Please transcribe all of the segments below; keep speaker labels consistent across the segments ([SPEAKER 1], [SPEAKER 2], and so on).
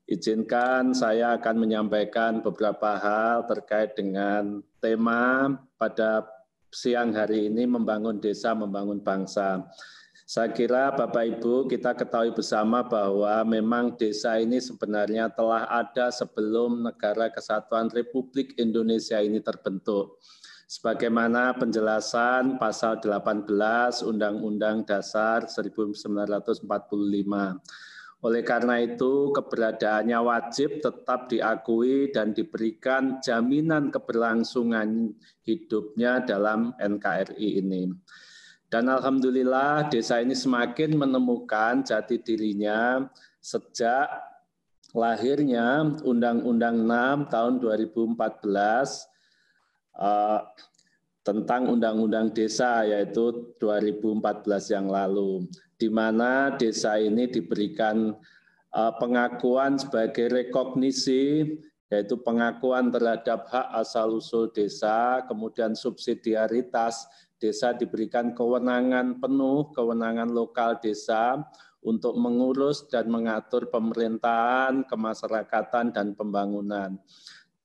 [SPEAKER 1] Izinkan saya akan menyampaikan beberapa hal terkait dengan tema pada siang hari ini, membangun desa, membangun bangsa. Saya kira Bapak Ibu kita ketahui bersama bahwa memang desa ini sebenarnya telah ada sebelum Negara Kesatuan Republik Indonesia ini terbentuk. Sebagaimana penjelasan pasal 18 Undang-Undang Dasar 1945. Oleh karena itu, keberadaannya wajib tetap diakui dan diberikan jaminan keberlangsungan hidupnya dalam NKRI ini. Dan alhamdulillah desa ini semakin menemukan jati dirinya sejak lahirnya Undang-Undang 6 tahun 2014 tentang Undang-Undang Desa, yaitu 2014 yang lalu, di mana desa ini diberikan pengakuan sebagai rekognisi, yaitu pengakuan terhadap hak asal-usul desa, kemudian subsidiaritas desa diberikan kewenangan penuh, kewenangan lokal desa untuk mengurus dan mengatur pemerintahan, kemasyarakatan, dan pembangunan.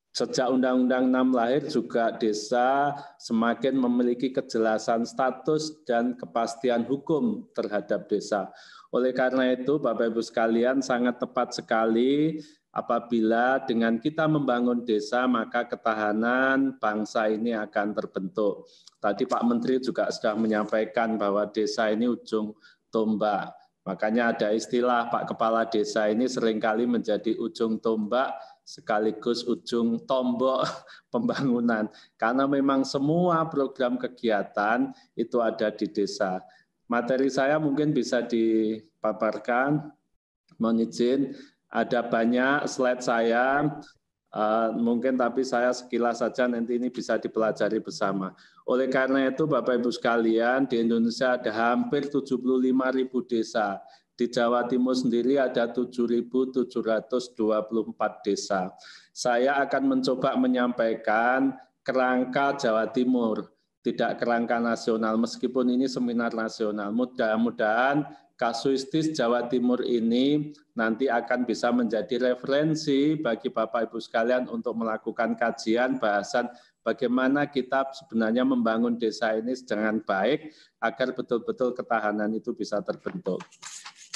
[SPEAKER 1] Sejak Undang-Undang 6 lahir juga desa semakin memiliki kejelasan status dan kepastian hukum terhadap desa. Oleh karena itu Bapak Ibu sekalian sangat tepat sekali apabila dengan kita membangun desa maka ketahanan bangsa ini akan terbentuk. Tadi Pak Menteri juga sudah menyampaikan bahwa desa ini ujung tombak. Makanya ada istilah Pak Kepala Desa ini seringkali menjadi ujung tombak sekaligus ujung tombok pembangunan. Karena memang semua program kegiatan itu ada di desa. Materi saya mungkin bisa dipaparkan. Mohon izin, ada banyak slide saya, mungkin tapi saya sekilas saja nanti ini bisa dipelajari bersama. Oleh karena itu Bapak Ibu sekalian, di Indonesia ada hampir 75.000 desa. Di Jawa Timur sendiri ada 7.724 desa. Saya akan mencoba menyampaikan kerangka Jawa Timur, tidak kerangka nasional, meskipun ini seminar nasional. Mudah-mudahan kasuistis Jawa Timur ini nanti akan bisa menjadi referensi bagi Bapak Ibu sekalian untuk melakukan kajian bahasan bagaimana kita sebenarnya membangun desa ini dengan baik agar betul-betul ketahanan itu bisa terbentuk.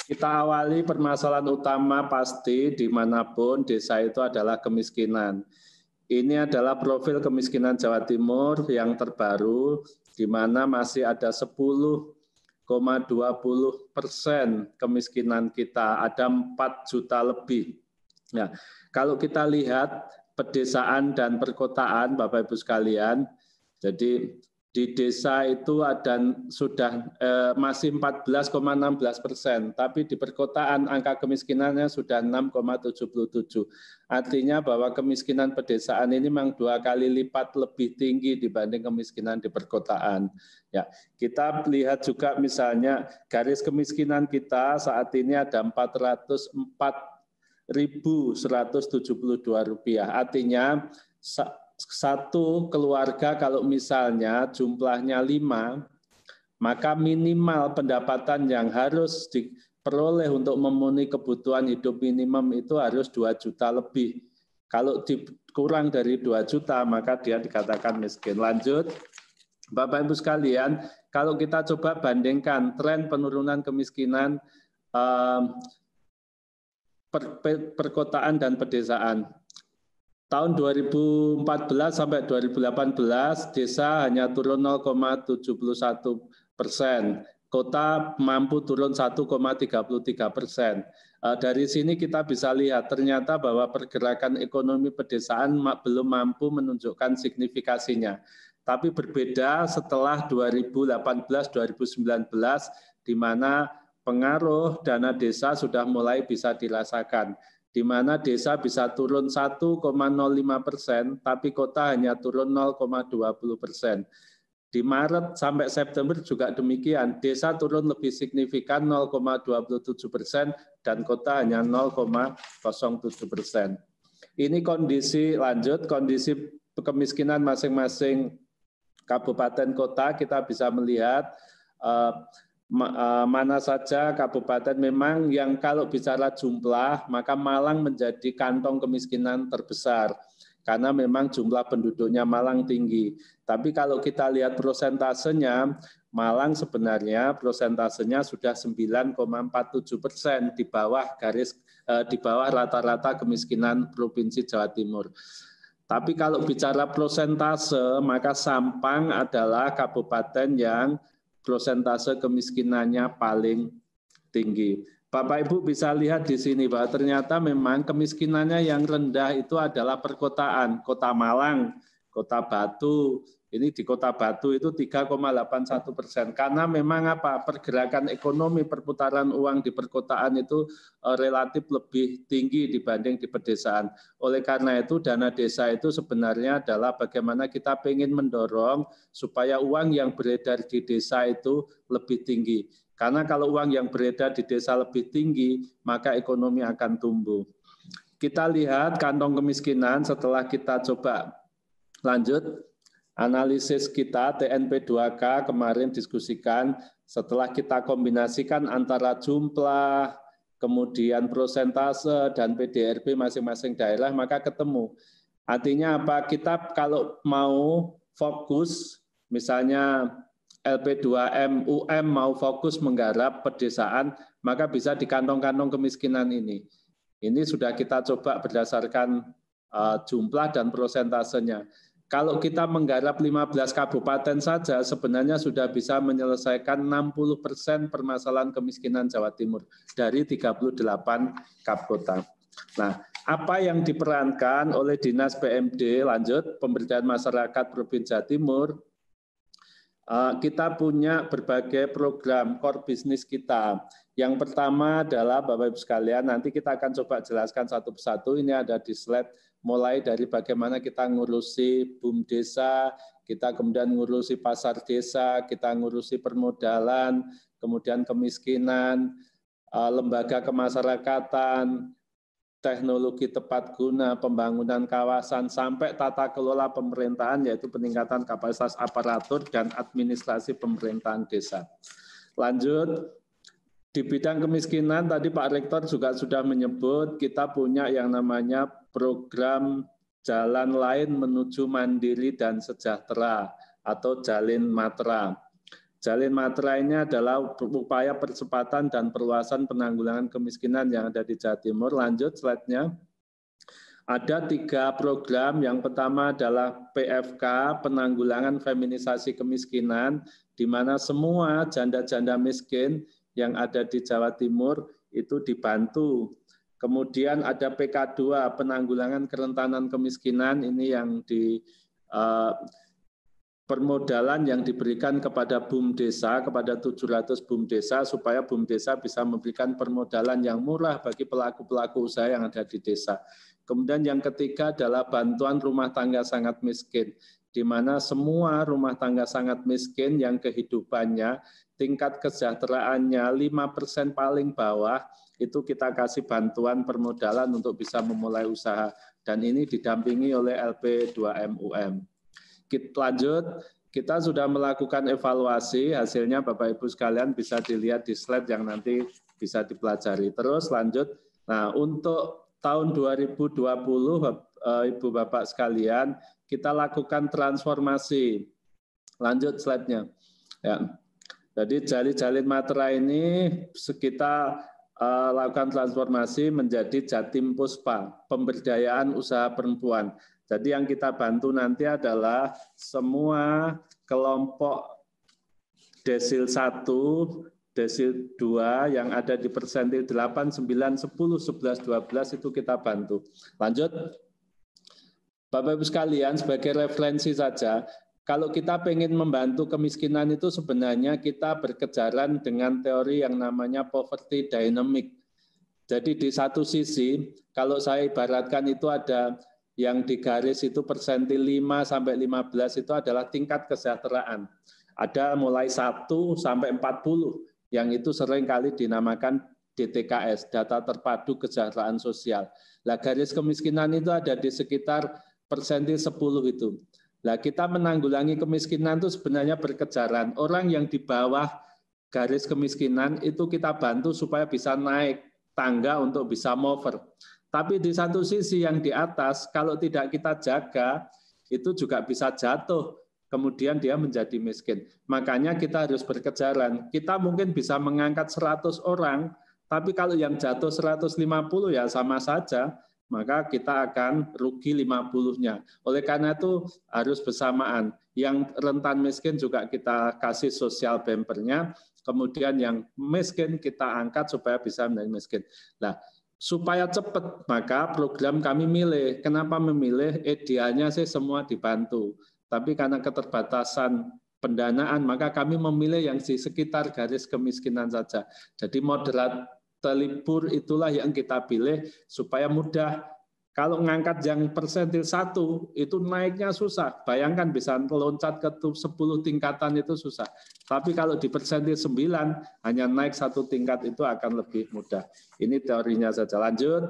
[SPEAKER 1] Kita awali permasalahan utama pasti dimanapun desa itu adalah kemiskinan. Ini adalah profil kemiskinan Jawa Timur yang terbaru, di mana masih ada 10,20% kemiskinan kita, ada 4 juta lebih. Nah, kalau kita lihat pedesaan dan perkotaan, Bapak Ibu sekalian, jadi di desa itu ada sudah masih 14,16%, tapi di perkotaan angka kemiskinannya sudah 6,77. Artinya bahwa kemiskinan pedesaan ini memang 2 kali lipat lebih tinggi dibanding kemiskinan di perkotaan. Ya, kita lihat juga misalnya garis kemiskinan kita saat ini ada Rp404.172. Artinya satu keluarga kalau misalnya jumlahnya 5, maka minimal pendapatan yang harus diperoleh untuk memenuhi kebutuhan hidup minimum itu harus 2 juta lebih. Kalau kurang dari 2 juta, maka dia dikatakan miskin. Lanjut, Bapak Ibu sekalian, kalau kita coba bandingkan tren penurunan kemiskinan perkotaan dan pedesaan. Tahun 2014 sampai 2018, desa hanya turun 0,71%, kota mampu turun 1,33%. Dari sini kita bisa lihat ternyata bahwa pergerakan ekonomi pedesaan belum mampu menunjukkan signifikasinya. Tapi berbeda setelah 2018-2019, di mana pengaruh dana desa sudah mulai bisa dirasakan, di mana desa bisa turun 1,05%, tapi kota hanya turun 0,20%. Di Maret sampai September juga demikian, desa turun lebih signifikan 0,27% dan kota hanya 0,07%. Ini kondisi lanjut, kondisi kemiskinan masing-masing kabupaten kota kita bisa melihat mana saja kabupaten memang yang kalau bicara jumlah, maka Malang menjadi kantong kemiskinan terbesar. Karena memang jumlah penduduknya Malang tinggi. Tapi kalau kita lihat prosentasenya, Malang sebenarnya prosentasenya sudah 9,47%, di bawah rata-rata kemiskinan Provinsi Jawa Timur. Tapi kalau bicara prosentase, maka Sampang adalah kabupaten yang prosentase kemiskinannya paling tinggi. Bapak Ibu bisa lihat di sini bahwa ternyata memang kemiskinannya yang rendah itu adalah perkotaan. Kota Malang, Kota Batu, ini di Kota Batu itu 3,81%. Karena memang pergerakan ekonomi perputaran uang di perkotaan itu relatif lebih tinggi dibanding di pedesaan. Oleh karena itu dana desa itu sebenarnya adalah bagaimana kita ingin mendorong supaya uang yang beredar di desa itu lebih tinggi. Karena kalau uang yang beredar di desa lebih tinggi, maka ekonomi akan tumbuh. Kita lihat kantong kemiskinan setelah kita coba lanjut, analisis kita TNP 2K kemarin diskusikan, setelah kita kombinasikan antara jumlah, kemudian prosentase, dan PDRB masing-masing daerah, maka ketemu. Artinya apa? Kita kalau mau fokus, misalnya LP2M, UM mau fokus menggarap pedesaan, maka bisa di kantong-kantong kemiskinan ini. Ini sudah kita coba berdasarkan jumlah dan prosentasenya. Kalau kita menggarap 15 kabupaten saja, sebenarnya sudah bisa menyelesaikan 60% permasalahan kemiskinan Jawa Timur dari 38 kabupaten. Nah, apa yang diperankan oleh Dinas PMD, lanjut, Pemberdayaan Masyarakat Provinsi Jawa Timur, kita punya berbagai program core bisnis kita. Yang pertama adalah Bapak Ibu sekalian, nanti kita akan coba jelaskan satu persatu, ini ada di slide, mulai dari bagaimana kita ngurusi BUM desa, kita kemudian ngurusi pasar desa, kita ngurusi permodalan, kemudian kemiskinan, lembaga kemasyarakatan, teknologi tepat guna, pembangunan kawasan, sampai tata kelola pemerintahan, yaitu peningkatan kapasitas aparatur dan administrasi pemerintahan desa. Lanjut, di bidang kemiskinan, tadi Pak Rektor juga sudah menyebut, kita punya yang namanya program Jalan Lain Menuju Mandiri dan Sejahtera, atau Jalin Matra. Jalin Matra ini adalah upaya percepatan dan perluasan penanggulangan kemiskinan yang ada di Jawa Timur. Lanjut slide-nya. Ada 3 program, yang pertama adalah PFK, penanggulangan feminisasi kemiskinan, di mana semua janda-janda miskin yang ada di Jawa Timur itu dibantu. Kemudian ada PK2, penanggulangan kerentanan kemiskinan, ini yang di permodalan yang diberikan kepada BUM desa, kepada 700 BUM desa, supaya BUM desa bisa memberikan permodalan yang murah bagi pelaku-pelaku usaha yang ada di desa. Kemudian yang ketiga adalah bantuan rumah tangga sangat miskin, di mana semua rumah tangga sangat miskin yang kehidupannya, tingkat kesejahteraannya 5% paling bawah, itu kita kasih bantuan permodalan untuk bisa memulai usaha. Dan ini didampingi oleh LP2MUM. Kita lanjut, kita sudah melakukan evaluasi, hasilnya Bapak Ibu sekalian bisa dilihat di slide yang nanti bisa dipelajari. Terus lanjut, nah untuk tahun 2020 Ibu Bapak sekalian, kita lakukan transformasi. Lanjut slide-nya. Ya. Jadi Jalin Matra ini kita lakukan transformasi menjadi Jatim Puspa, pemberdayaan usaha perempuan. Jadi yang kita bantu nanti adalah semua kelompok desil 1, desil 2 yang ada di persentil 8, 9, 10, 11, 12 itu kita bantu. Lanjut. Bapak Ibu sekalian, sebagai referensi saja, kalau kita ingin membantu kemiskinan itu sebenarnya kita berkejaran dengan teori yang namanya poverty dynamic. Jadi di satu sisi, kalau saya ibaratkan itu ada yang di garis itu persentil 5 sampai 15 itu adalah tingkat kesejahteraan. Ada mulai 1 sampai 40 yang itu seringkali dinamakan DTKS, data terpadu kesejahteraan sosial. Nah, garis kemiskinan itu ada di sekitar persentil 10 itu. Nah, kita menanggulangi kemiskinan itu sebenarnya berkejaran. Orang yang di bawah garis kemiskinan itu kita bantu supaya bisa naik tangga untuk bisa mover. Tapi di satu sisi yang di atas, kalau tidak kita jaga, itu juga bisa jatuh. Kemudian dia menjadi miskin. Makanya kita harus berkejaran. Kita mungkin bisa mengangkat 100 orang, tapi kalau yang jatuh 150 ya sama saja, maka kita akan rugi 50-nya. Oleh karena itu harus bersamaan. Yang rentan miskin juga kita kasih sosial bumper-nya, kemudian yang miskin kita angkat supaya bisa menjadi miskin. Nah, supaya cepat, maka program kami milih. Kenapa memilih? Idealnya sih semua dibantu. Tapi karena keterbatasan pendanaan, maka kami memilih yang di sekitar garis kemiskinan saja. Jadi moderat telipur itulah yang kita pilih supaya mudah. Kalau ngangkat yang persentil 1, itu naiknya susah. Bayangkan bisa loncat ke 10 tingkatan itu susah. Tapi kalau di persentil 9, hanya naik 1 tingkat itu akan lebih mudah. Ini teorinya saja. Lanjut.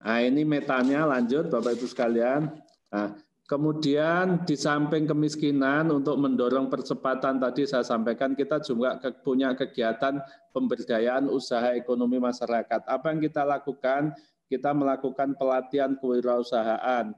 [SPEAKER 1] Nah, ini metanya, lanjut Bapak-Ibu sekalian. Nah, kemudian di samping kemiskinan untuk mendorong percepatan tadi saya sampaikan kita juga punya kegiatan pemberdayaan usaha ekonomi masyarakat. Apa yang kita lakukan? Kita melakukan pelatihan kewirausahaan,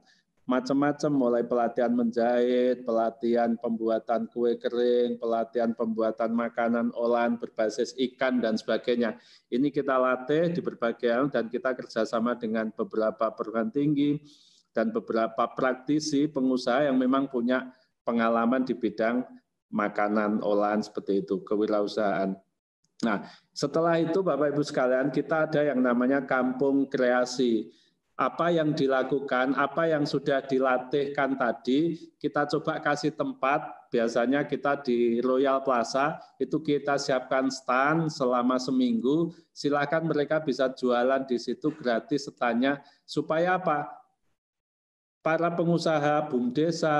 [SPEAKER 1] macam-macam mulai pelatihan menjahit, pelatihan pembuatan kue kering, pelatihan pembuatan makanan olahan berbasis ikan dan sebagainya. Ini kita latih di berbagai hal dan kita kerjasama dengan beberapa perguruan tinggi dan beberapa praktisi pengusaha yang memang punya pengalaman di bidang makanan olahan seperti itu, kewirausahaan. Nah, setelah itu Bapak-Ibu sekalian, kita ada yang namanya kampung kreasi. Apa yang dilakukan, apa yang sudah dilatihkan tadi, kita coba kasih tempat, biasanya kita di Royal Plaza, itu kita siapkan stand selama seminggu, silakan mereka bisa jualan di situ gratis standnya, supaya apa? Para pengusaha, BUMDesa,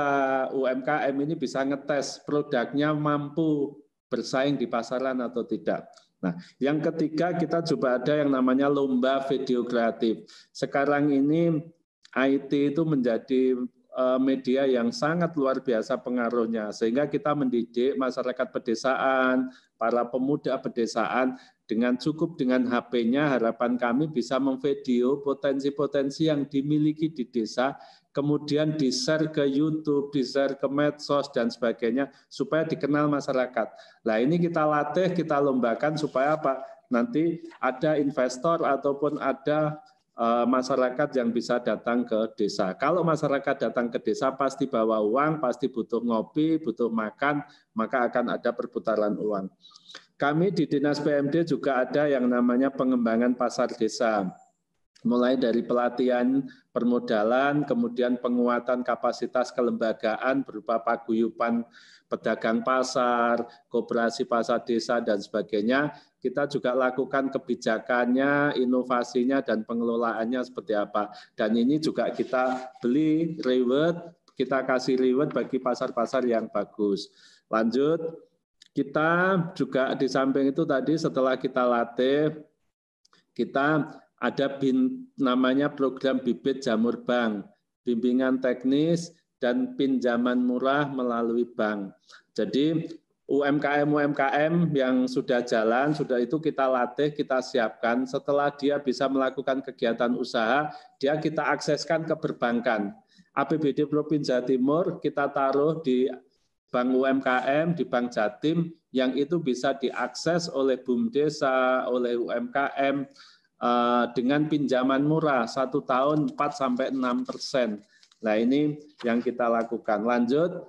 [SPEAKER 1] UMKM ini bisa ngetes produknya mampu bersaing di pasaran atau tidak. Nah, yang ketiga kita coba ada yang namanya lomba video kreatif. Sekarang ini IT itu menjadi media yang sangat luar biasa pengaruhnya, sehingga kita mendidik masyarakat pedesaan, para pemuda pedesaan dengan cukup dengan HP-nya, harapan kami bisa memvideo potensi-potensi yang dimiliki di desa, kemudian di-share ke YouTube, di-share ke medsos, dan sebagainya, supaya dikenal masyarakat. Nah, ini kita latih, kita lombakan supaya apa? Nanti ada investor ataupun ada masyarakat yang bisa datang ke desa. Kalau masyarakat datang ke desa, pasti bawa uang, pasti butuh ngopi, butuh makan, maka akan ada perputaran uang. Kami di Dinas PMD juga ada yang namanya pengembangan pasar desa. Mulai dari pelatihan permodalan, kemudian penguatan kapasitas kelembagaan berupa paguyuban pedagang pasar, koperasi pasar desa, dan sebagainya. Kita juga lakukan kebijakannya, inovasinya, dan pengelolaannya seperti apa. Dan ini juga kita beli reward, kita kasih reward bagi pasar-pasar yang bagus. Lanjut, kita juga di samping itu tadi setelah kita latih, kita ada namanya program bibit jamur bank, bimbingan teknis dan pinjaman murah melalui bank. Jadi UMKM yang sudah jalan, sudah itu kita latih, kita siapkan. Setelah dia bisa melakukan kegiatan usaha, dia kita akseskan ke perbankan. APBD Provinsi Jawa Timur kita taruh di Bank UMKM, di Bank Jatim, yang itu bisa diakses oleh BUMDesa, oleh UMKM, dengan pinjaman murah 1 tahun 4-6%. Nah, ini yang kita lakukan. Lanjut,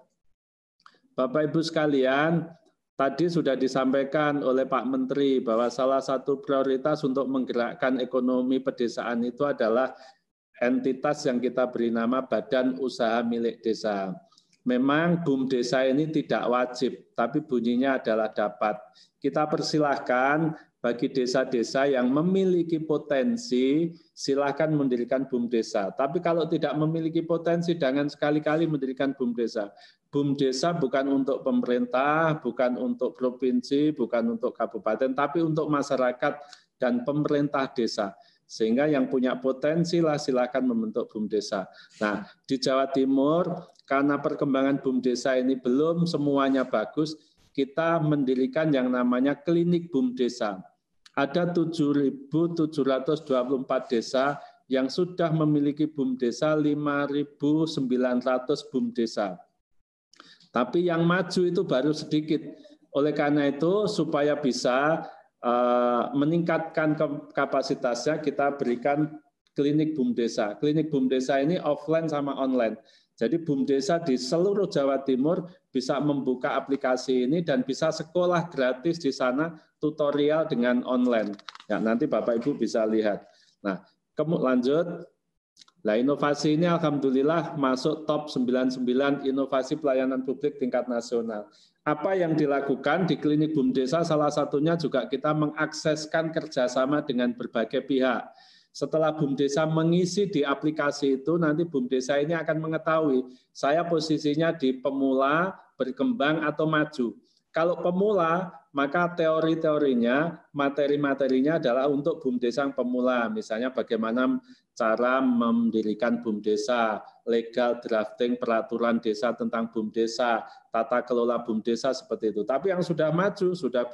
[SPEAKER 1] Bapak Ibu sekalian, tadi sudah disampaikan oleh Pak Menteri bahwa salah satu prioritas untuk menggerakkan ekonomi pedesaan itu adalah entitas yang kita beri nama Badan Usaha Milik Desa. Memang BUMDesa ini tidak wajib, tapi bunyinya adalah dapat. Kita persilahkan bagi desa-desa yang memiliki potensi, silakan mendirikan BUMDesa. Tapi kalau tidak memiliki potensi, jangan sekali-kali mendirikan BUMDesa. BUMDesa bukan untuk pemerintah, bukan untuk provinsi, bukan untuk kabupaten, tapi untuk masyarakat dan pemerintah desa. Sehingga yang punya potensi lah silakan membentuk BUMDesa. Nah, di Jawa Timur, karena perkembangan BUMDesa ini belum semuanya bagus, kita mendirikan yang namanya klinik BUMDesa. Ada 7.724 desa yang sudah memiliki BUMDesa, 5.900 BUMDesa. Tapi yang maju itu baru sedikit. Oleh karena itu, supaya bisa meningkatkan kapasitasnya, kita berikan klinik BUMDesa. Klinik BUMDesa ini offline sama online. Jadi BUMDesa di seluruh Jawa Timur bisa membuka aplikasi ini dan bisa sekolah gratis di sana, tutorial dengan online. Ya, nanti Bapak Ibu bisa lihat. Nah, lanjut. Nah, inovasi ini alhamdulillah masuk top 99 inovasi pelayanan publik tingkat nasional. Apa yang dilakukan di klinik BUMDesa, salah satunya juga kita mengakseskan kerjasama dengan berbagai pihak. Setelah BUMDesa mengisi di aplikasi itu, nanti BUMDesa ini akan mengetahui saya posisinya di pemula, berkembang, atau maju. Kalau pemula, maka teori-teorinya, materi-materinya adalah untuk BUMDesa yang pemula. Misalnya bagaimana cara mendirikan BUMDesa, legal drafting peraturan desa tentang BUMDesa, tata kelola BUMDesa seperti itu. Tapi yang sudah maju, sudah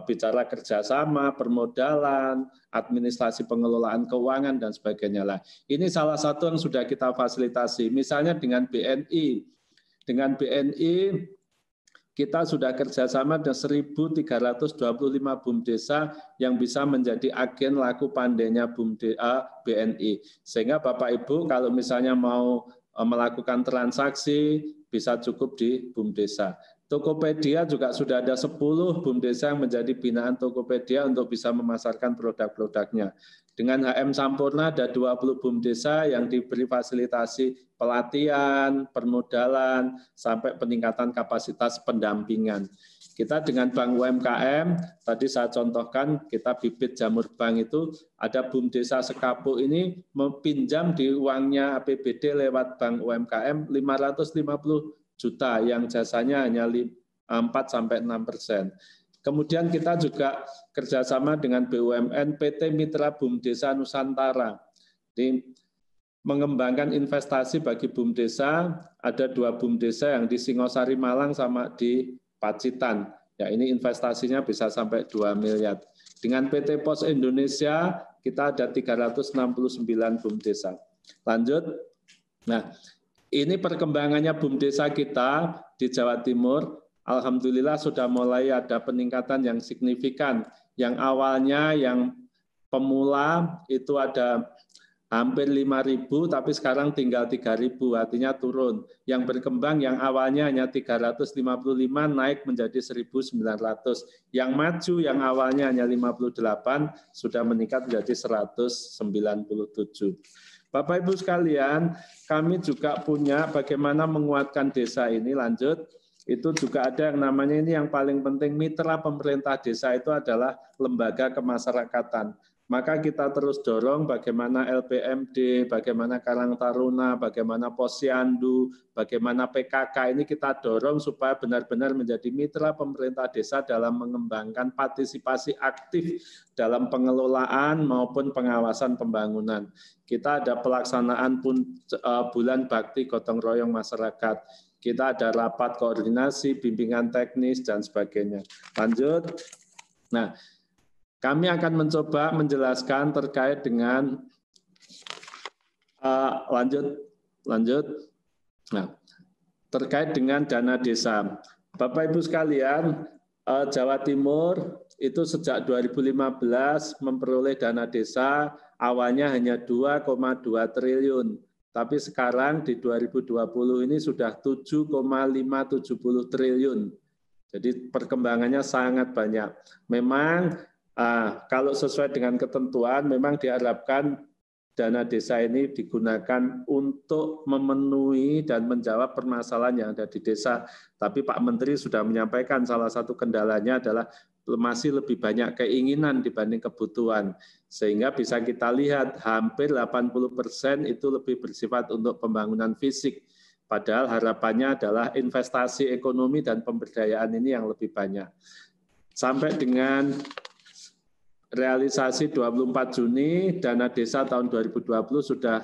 [SPEAKER 1] bicara kerjasama, permodalan, administrasi pengelolaan keuangan, dan sebagainya lah. Ini salah satu yang sudah kita fasilitasi. Misalnya dengan BNI. Dengan BNI, kita sudah kerjasama dengan 1.325 BUMDesa yang bisa menjadi agen laku pandainya BNI. Sehingga Bapak Ibu kalau misalnya mau melakukan transaksi, bisa cukup di BUMDesa. Tokopedia juga sudah ada 10 BUMDesa yang menjadi binaan Tokopedia untuk bisa memasarkan produk-produknya. Dengan HM Sampurna ada 20 BUMDesa yang diberi fasilitasi pelatihan, permodalan, sampai peningkatan kapasitas pendampingan. Kita dengan Bank UMKM, tadi saya contohkan, kita bibit jamur bank itu, ada BUMDesa Sekapu ini meminjam di uangnya APBD lewat Bank UMKM 550 juta yang jasanya hanya 4-6%. Kemudian kita juga kerjasama dengan BUMN PT Mitra BUMDesa Nusantara. Di mengembangkan investasi bagi BUMDesa, ada 2 BUMDesa yang di Singosari Malang sama di Pacitan. Ya, ini investasinya bisa sampai 2 miliar. Dengan PT Pos Indonesia kita ada 369 BUMDesa. Lanjut. Nah, ini perkembangannya BUMDesa kita di Jawa Timur. Alhamdulillah sudah mulai ada peningkatan yang signifikan. Yang awalnya yang pemula itu ada hampir 5.000, tapi sekarang tinggal 3.000, artinya turun. Yang berkembang yang awalnya hanya 355 naik menjadi 1.900. Yang maju yang awalnya hanya 58 sudah meningkat menjadi 197. Bapak Ibu sekalian, kami juga punya bagaimana menguatkan desa ini, lanjut. Itu juga ada yang namanya ini yang paling penting, mitra pemerintah desa itu adalah lembaga kemasyarakatan. Maka kita terus dorong bagaimana LPMD, bagaimana Karang Taruna, bagaimana Posyandu, bagaimana PKK ini kita dorong supaya benar-benar menjadi mitra pemerintah desa dalam mengembangkan partisipasi aktif dalam pengelolaan maupun pengawasan pembangunan. Kita ada pelaksanaan bulan bakti gotong royong masyarakat. Kita ada rapat koordinasi, bimbingan teknis, dan sebagainya. Lanjut. Nah, kami akan mencoba menjelaskan terkait dengan lanjut. Nah, terkait dengan dana desa. Bapak Ibu sekalian, Jawa Timur itu sejak 2015 memperoleh dana desa awalnya hanya 2,2 triliun. Tapi sekarang di 2020 ini sudah 7,570 triliun. Jadi perkembangannya sangat banyak. Memang kalau sesuai dengan ketentuan, memang diharapkan dana desa ini digunakan untuk memenuhi dan menjawab permasalahan yang ada di desa. Tapi Pak Menteri sudah menyampaikan salah satu kendalanya adalah masih lebih banyak keinginan dibanding kebutuhan. Sehingga bisa kita lihat hampir 80% itu lebih bersifat untuk pembangunan fisik. Padahal harapannya adalah investasi ekonomi dan pemberdayaan ini yang lebih banyak. Sampai dengan realisasi 24 Juni, dana desa tahun 2020 sudah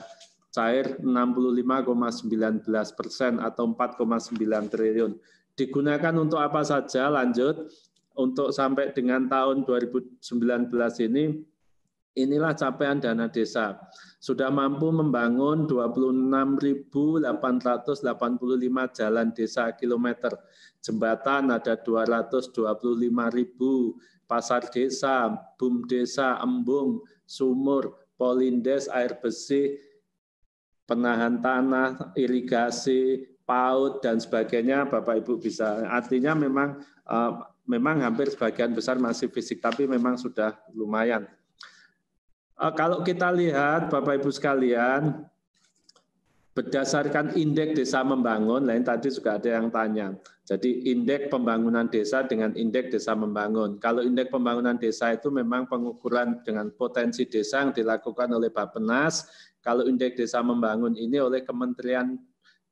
[SPEAKER 1] cair 65,19% atau 4,9 triliun. digunakan untuk apa saja? Lanjut, untuk sampai dengan tahun 2019 ini, inilah capaian dana desa. Sudah mampu membangun 26.885 jalan desa kilometer. Jembatan ada 225.000, pasar desa, bumdesa, embung, sumur, polindes, air bersih, penahan tanah, irigasi, PAUD, dan sebagainya, Bapak Ibu bisa. Artinya memang hampir sebagian besar masih fisik, tapi memang sudah lumayan. Kalau kita lihat, Bapak Ibu sekalian, berdasarkan indeks desa membangun, lain tadi juga ada yang tanya. Jadi indeks pembangunan desa dengan indeks desa membangun. Kalau indeks pembangunan desa itu memang pengukuran dengan potensi desa yang dilakukan oleh Bappenas. Kalau indeks desa membangun ini oleh Kementerian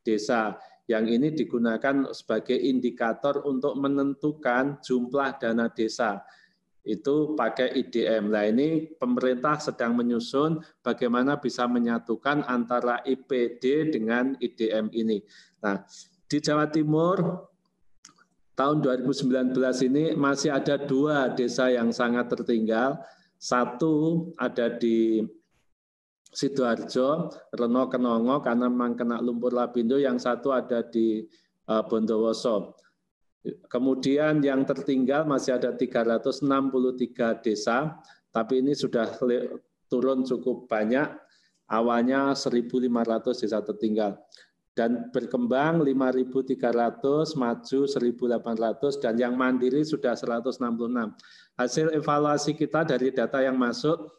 [SPEAKER 1] Desa. Yang ini digunakan sebagai indikator untuk menentukan jumlah dana desa. Itu pakai IDM. Nah ini pemerintah sedang menyusun bagaimana bisa menyatukan antara IPD dengan IDM ini. Nah, di Jawa Timur tahun 2019 ini masih ada 2 desa yang sangat tertinggal. Satu ada di Sidoarjo, Reno Kenongo karena memang kena lumpur lapindo, yang satu ada di Bondowoso. Kemudian yang tertinggal masih ada 363 desa, tapi ini sudah turun cukup banyak. Awalnya 1.500 desa tertinggal. Dan berkembang 5.300, maju 1.800, dan yang mandiri sudah 166. Hasil evaluasi kita dari data yang masuk,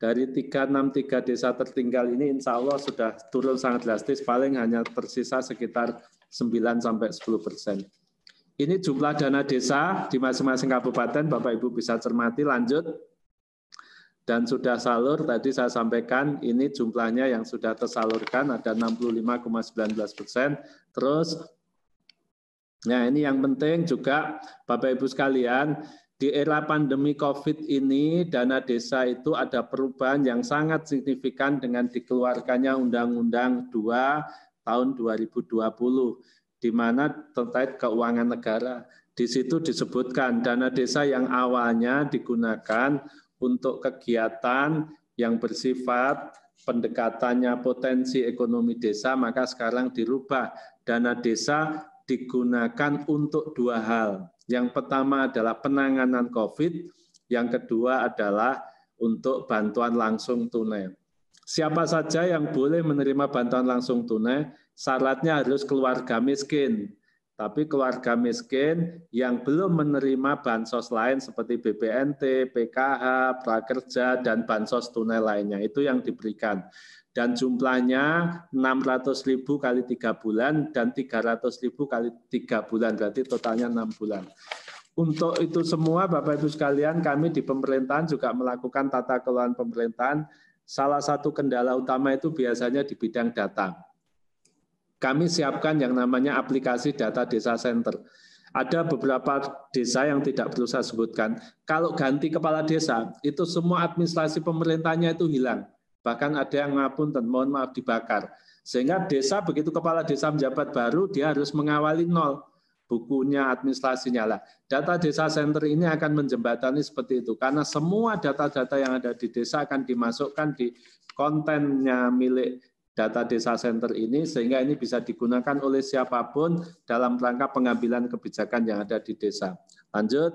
[SPEAKER 1] dari 363 desa tertinggal ini insya Allah sudah turun sangat drastis, paling hanya tersisa sekitar 9-10%. Ini jumlah dana desa di masing-masing kabupaten, Bapak Ibu bisa cermati, lanjut. Dan sudah salur, tadi saya sampaikan, ini jumlahnya yang sudah tersalurkan ada 65,19%. Terus, nah ini yang penting juga Bapak Ibu sekalian, di era pandemi COVID ini, dana desa itu ada perubahan yang sangat signifikan dengan dikeluarkannya Undang-Undang 2 tahun 2020. Di mana terkait keuangan negara. Di situ disebutkan dana desa yang awalnya digunakan untuk kegiatan yang bersifat pendekatannya potensi ekonomi desa, maka sekarang dirubah. Dana desa digunakan untuk 2 hal. Yang pertama adalah penanganan COVID, yang kedua adalah untuk bantuan langsung tunai. Siapa saja yang boleh menerima bantuan langsung tunai, syaratnya harus keluarga miskin. Tapi keluarga miskin yang belum menerima bansos lain seperti BPNT, PKH, prakerja, dan bansos tunai lainnya. Itu yang diberikan. Dan jumlahnya 600.000 kali 3 bulan dan 300.000 kali 3 bulan. Berarti totalnya 6 bulan. Untuk itu semua Bapak Ibu sekalian, kami di pemerintahan juga melakukan tata kelola pemerintahan. Salah satu kendala utama itu biasanya di bidang data. Kami siapkan yang namanya aplikasi data desa center. Ada beberapa desa yang tidak perlu saya sebutkan. Kalau ganti kepala desa, itu semua administrasi pemerintahnya itu hilang. Bahkan ada yang ngapunten, mohon maaf dibakar. Sehingga desa begitu kepala desa menjabat baru, dia harus mengawali nol. Bukunya, administrasinya lah. Data desa center ini akan menjembatani seperti itu. Karena semua data-data yang ada di desa akan dimasukkan di kontennya milik data desa center ini, sehingga ini bisa digunakan oleh siapapun dalam rangka pengambilan kebijakan yang ada di desa. Lanjut.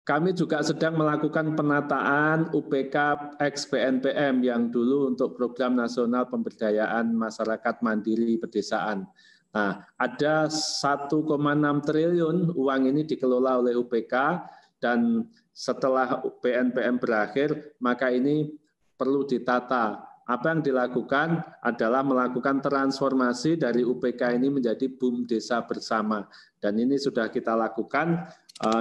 [SPEAKER 1] Kami juga sedang melakukan penataan UPK ex BNPM yang dulu untuk Program Nasional Pemberdayaan Masyarakat Mandiri Pedesaan. Nah, ada 1,6 triliun uang ini dikelola oleh UPK, dan setelah BNPM berakhir, maka ini perlu ditata. Apa yang dilakukan adalah melakukan transformasi dari UPK ini menjadi BUMDesa bersama. Dan ini sudah kita lakukan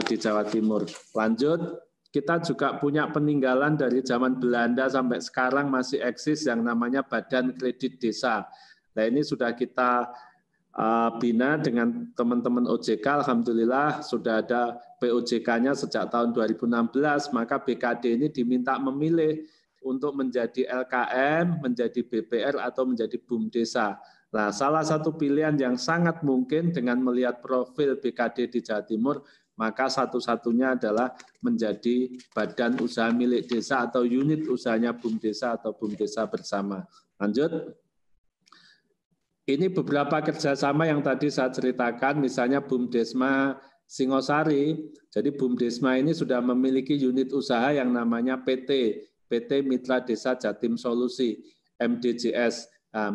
[SPEAKER 1] di Jawa Timur. Lanjut, kita juga punya peninggalan dari zaman Belanda sampai sekarang masih eksis yang namanya Badan Kredit Desa. Nah ini sudah kita bina dengan teman-teman OJK, alhamdulillah sudah ada POJK-nya sejak tahun 2016, maka BKD ini diminta memilih untuk menjadi LKM, menjadi BPR, atau menjadi BUMDesa. Nah, salah satu pilihan yang sangat mungkin dengan melihat profil BKD di Jawa Timur, maka satu-satunya adalah menjadi badan usaha milik desa atau unit usahanya BUMDesa atau BUMDesa bersama. Lanjut. Ini beberapa kerjasama yang tadi saya ceritakan, misalnya BUMDesma Singosari. Jadi BUMDesma ini sudah memiliki unit usaha yang namanya PT Mitra Desa Jatim Solusi, MDJS. Nah,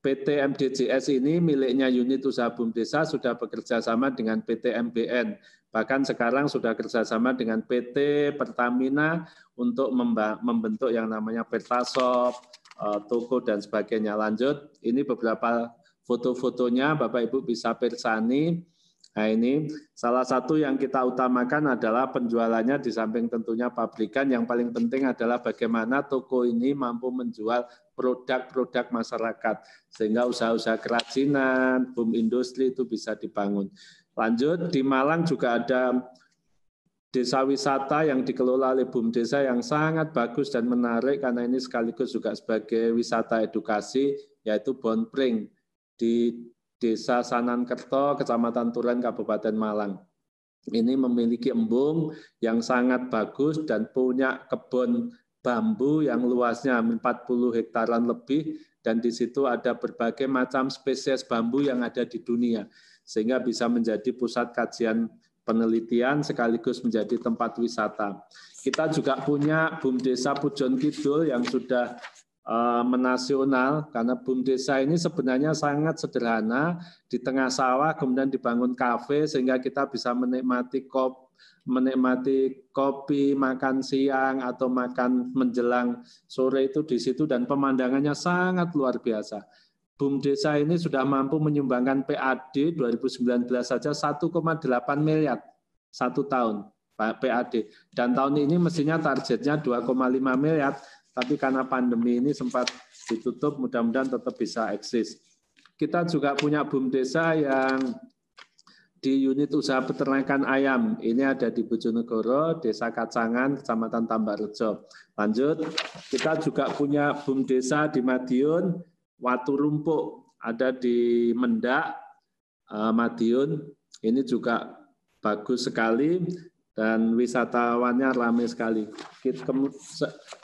[SPEAKER 1] PT MDJS ini miliknya unit usaha BUMDesa sudah bekerja sama dengan PT MBN. Bahkan sekarang sudah kerjasama dengan PT Pertamina untuk membentuk yang namanya Pertasop, toko dan sebagainya. Lanjut, ini beberapa foto-fotonya, Bapak Ibu bisa persani. Nah, ini salah satu yang kita utamakan adalah penjualannya di samping tentunya pabrikan. Yang paling penting adalah bagaimana toko ini mampu menjual produk-produk masyarakat sehingga usaha-usaha kerajinan, boom industri itu bisa dibangun. Lanjut, di Malang juga ada desa wisata yang dikelola oleh BUMDesa yang sangat bagus dan menarik karena ini sekaligus juga sebagai wisata edukasi, yaitu Bonpring di Desa Sanankerto, Kecamatan Turen, Kabupaten Malang. Ini memiliki embung yang sangat bagus dan punya kebun bambu yang luasnya 40 hektaran lebih, dan di situ ada berbagai macam spesies bambu yang ada di dunia, sehingga bisa menjadi pusat kajian penelitian sekaligus menjadi tempat wisata. Kita juga punya BUMDesa Pujon Kidul yang sudah menasional, karena BUMDesa ini sebenarnya sangat sederhana, di tengah sawah kemudian dibangun kafe sehingga kita bisa menikmati kopi, makan siang atau makan menjelang sore itu di situ, dan pemandangannya sangat luar biasa. BUMDesa ini sudah mampu menyumbangkan PAD 2019 saja 1,8 miliar satu tahun PAD, dan tahun ini mestinya targetnya 2,5 miliar, tapi karena pandemi ini sempat ditutup, mudah-mudahan tetap bisa eksis. Kita juga punya BUMDesa yang di unit usaha peternakan ayam. Ini ada di Bojonegoro, Desa Kacangan, Kecamatan Tambarrejo. Lanjut, kita juga punya BUMDesa di Madiun, Watu Rumpuk, ada di Mendak, Madiun. Ini juga bagus sekali dan wisatawannya ramai sekali.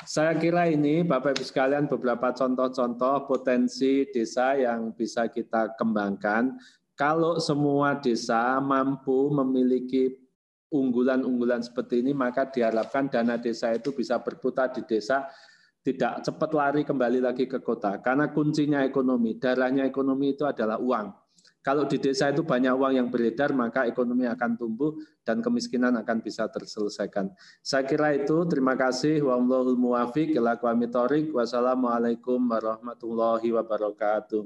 [SPEAKER 1] Saya kira ini Bapak Ibu sekalian beberapa contoh-contoh potensi desa yang bisa kita kembangkan. Kalau semua desa mampu memiliki unggulan-unggulan seperti ini, maka diharapkan dana desa itu bisa berputar di desa, tidak cepat lari kembali lagi ke kota. Karena kuncinya ekonomi, darahnya ekonomi itu adalah uang. Kalau di desa itu banyak uang yang beredar, maka ekonomi akan tumbuh dan kemiskinan akan bisa terselesaikan. Saya kira itu. Terima kasih. Wallahul muwaffiq ila aqwamit thoriq. Wassalamualaikum warahmatullahi wabarakatuh.